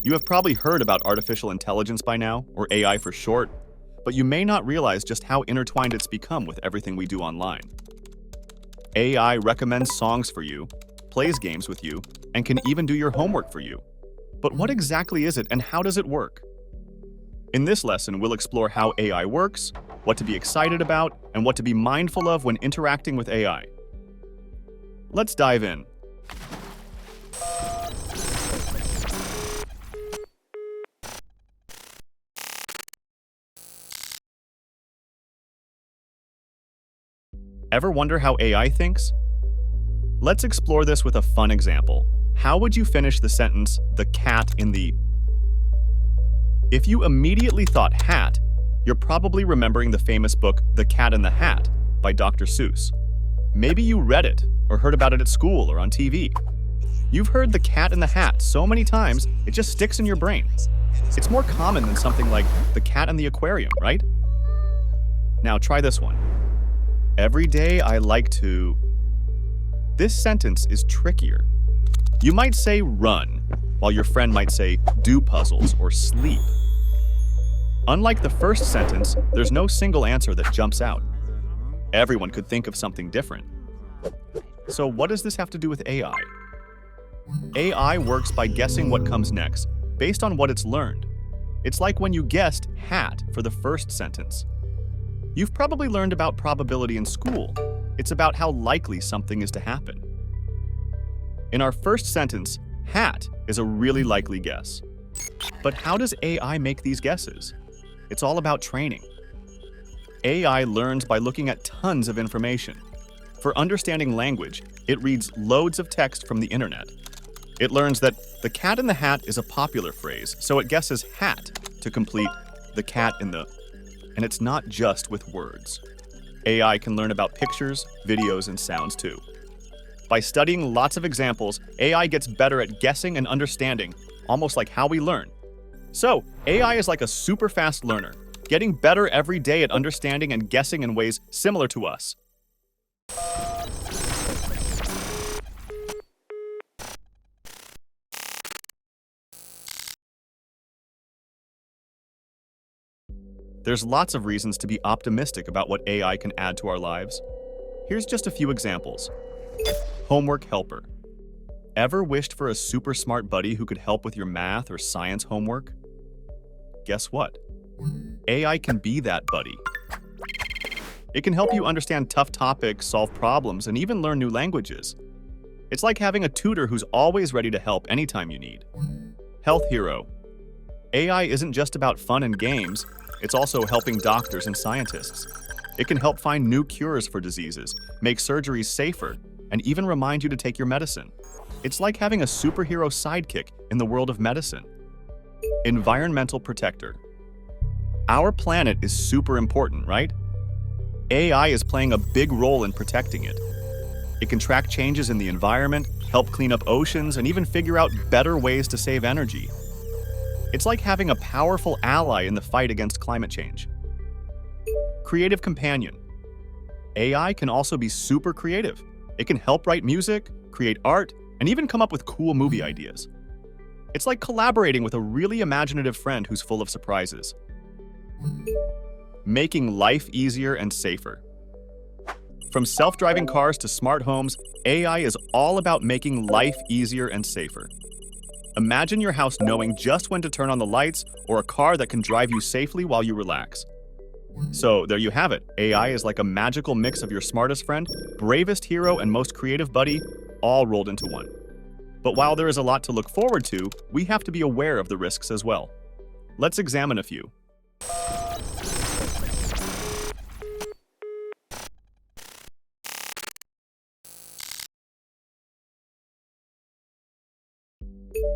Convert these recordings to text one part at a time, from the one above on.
You have probably heard about artificial intelligence by now, or AI for short, but you may not realize just how intertwined it's become with everything we do online. AI recommends songs for you, plays games with you, and can even do your homework for you. But what exactly is it and how does it work? In this lesson, we'll explore how AI works, what to be excited about, and what to be mindful of when interacting with AI. Let's dive in. Ever wonder how AI thinks? Let's explore this with a fun example. How would you finish the sentence, "the cat in the..." If you immediately thought hat, you're probably remembering the famous book, The Cat in the Hat, by Dr. Seuss. Maybe you read it, or heard about it at school or on TV. You've heard the cat in the hat so many times, it just sticks in your brain. It's more common than something like the cat in the aquarium, right? Now try this one. Every day I like to... This sentence is trickier. You might say run, while your friend might say do puzzles or sleep. Unlike the first sentence, there's no single answer that jumps out. Everyone could think of something different. So what does this have to do with AI? AI works by guessing what comes next, based on what it's learned. It's like when you guessed hat for the first sentence. You've probably learned about probability in school. It's about how likely something is to happen. In our first sentence, hat is a really likely guess. But how does AI make these guesses? It's all about training. AI learns by looking at tons of information. For understanding language, it reads loads of text from the internet. It learns that the cat in the hat is a popular phrase, so it guesses hat to complete the cat in the... And it's not just with words. AI can learn about pictures, videos, and sounds too. By studying lots of examples, AI gets better at guessing and understanding, almost like how we learn. So, AI is like a super fast learner, getting better every day at understanding and guessing in ways similar to us. There's lots of reasons to be optimistic about what AI can add to our lives. Here's just a few examples. Homework helper. Ever wished for a super smart buddy who could help with your math or science homework? Guess what? AI can be that buddy. It can help you understand tough topics, solve problems, and even learn new languages. It's like having a tutor who's always ready to help anytime you need. Health hero. AI isn't just about fun and games. It's also helping doctors and scientists. It can help find new cures for diseases, make surgeries safer, and even remind you to take your medicine. It's like having a superhero sidekick in the world of medicine. Environmental protector. Our planet is super important, right? AI is playing a big role in protecting it. It can track changes in the environment, help clean up oceans, and even figure out better ways to save energy. It's like having a powerful ally in the fight against climate change. Creative companion. AI can also be super creative. It can help write music, create art, and even come up with cool movie ideas. It's like collaborating with a really imaginative friend who's full of surprises. Making life easier and safer. From self-driving cars to smart homes, AI is all about making life easier and safer. Imagine your house knowing just when to turn on the lights, or a car that can drive you safely while you relax. So there you have it. AI is like a magical mix of your smartest friend, bravest hero, and most creative buddy, all rolled into one. But while there is a lot to look forward to, we have to be aware of the risks as well. Let's examine a few.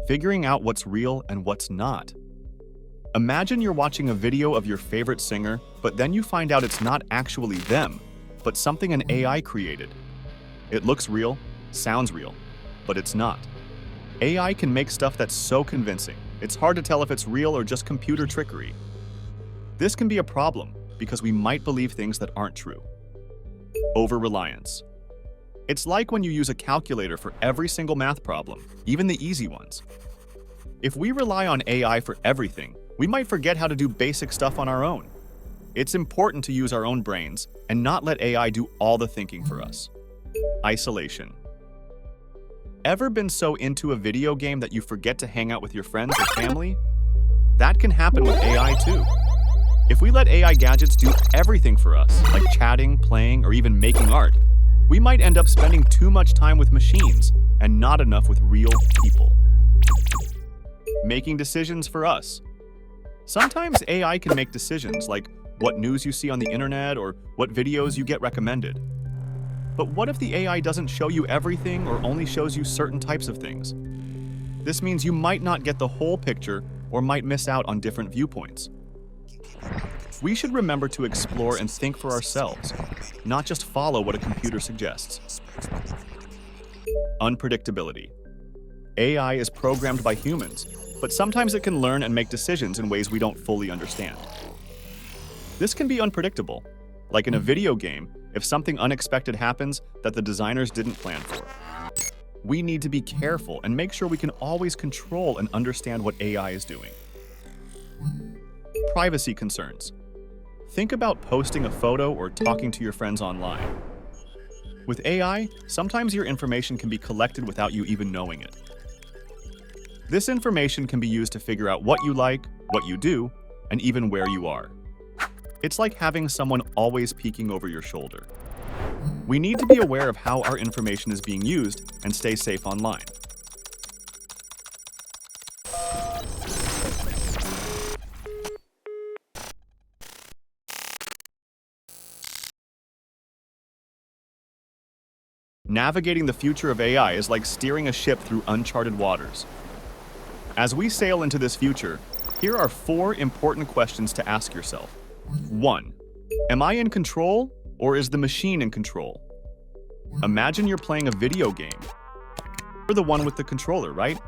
Figuring out what's real and what's not. Imagine you're watching a video of your favorite singer, but then you find out it's not actually them, but something an AI created. It looks real, sounds real, but it's not. AI can make stuff that's so convincing, it's hard to tell if it's real or just computer trickery. This can be a problem because we might believe things that aren't true. Over-reliance. It's like when you use a calculator for every single math problem, even the easy ones. If we rely on AI for everything, we might forget how to do basic stuff on our own. It's important to use our own brains and not let AI do all the thinking for us. Isolation. Ever been so into a video game that you forget to hang out with your friends or family? That can happen with AI too. If we let AI gadgets do everything for us, like chatting, playing, or even making art, we might end up spending too much time with machines and not enough with real people. Making decisions for us. Sometimes AI can make decisions like what news you see on the internet or what videos you get recommended. But what if the AI doesn't show you everything or only shows you certain types of things? This means you might not get the whole picture or might miss out on different viewpoints. We should remember to explore and think for ourselves, not just follow what a computer suggests. Unpredictability. AI is programmed by humans, but sometimes it can learn and make decisions in ways we don't fully understand. This can be unpredictable, like in a video game, if something unexpected happens that the designers didn't plan for. We need to be careful and make sure we can always control and understand what AI is doing. Privacy concerns. Think about posting a photo or talking to your friends online. With AI, sometimes your information can be collected without you even knowing it. This information can be used to figure out what you like, what you do, and even where you are. It's like having someone always peeking over your shoulder. We need to be aware of how our information is being used and stay safe online. Navigating the future of AI is like steering a ship through uncharted waters. As we sail into this future, here are 4 important questions to ask yourself. 1. Am I in control, or is the machine in control? Imagine you're playing a video game. You're the one with the controller, right?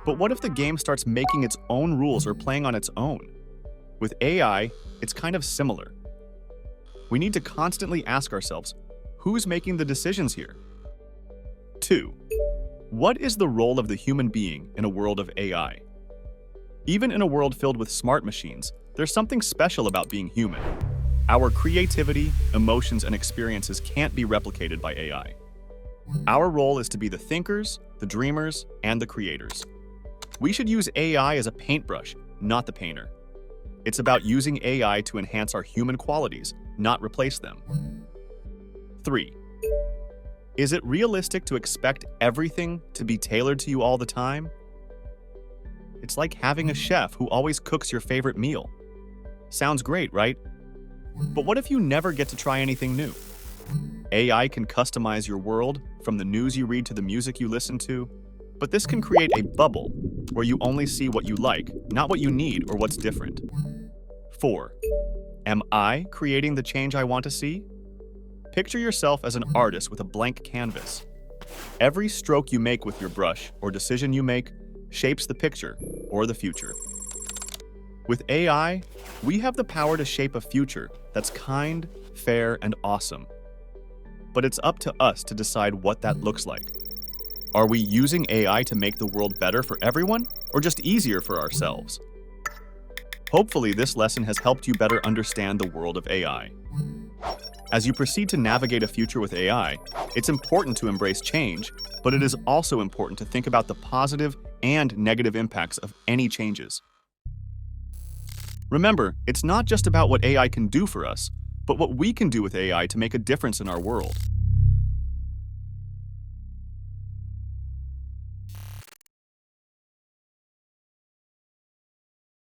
But what if the game starts making its own rules or playing on its own? With AI, it's kind of similar. We need to constantly ask ourselves, who's making the decisions here? 2. What is the role of the human being in a world of AI? Even in a world filled with smart machines, there's something special about being human. Our creativity, emotions, and experiences can't be replicated by AI. Our role is to be the thinkers, the dreamers, and the creators. We should use AI as a paintbrush, not the painter. It's about using AI to enhance our human qualities, not replace them. 3. Is it realistic to expect everything to be tailored to you all the time? It's like having a chef who always cooks your favorite meal. Sounds great, right? But what if you never get to try anything new? AI can customize your world, from the news you read to the music you listen to, but this can create a bubble where you only see what you like, not what you need or what's different. 4. Am I creating the change I want to see? Picture yourself as an artist with a blank canvas. Every stroke you make with your brush or decision you make shapes the picture or the future. With AI, we have the power to shape a future that's kind, fair, and awesome. But it's up to us to decide what that looks like. Are we using AI to make the world better for everyone, or just easier for ourselves? Hopefully, this lesson has helped you better understand the world of AI. As you proceed to navigate a future with AI, it's important to embrace change, but it is also important to think about the positive and negative impacts of any changes. Remember, it's not just about what AI can do for us, but what we can do with AI to make a difference in our world.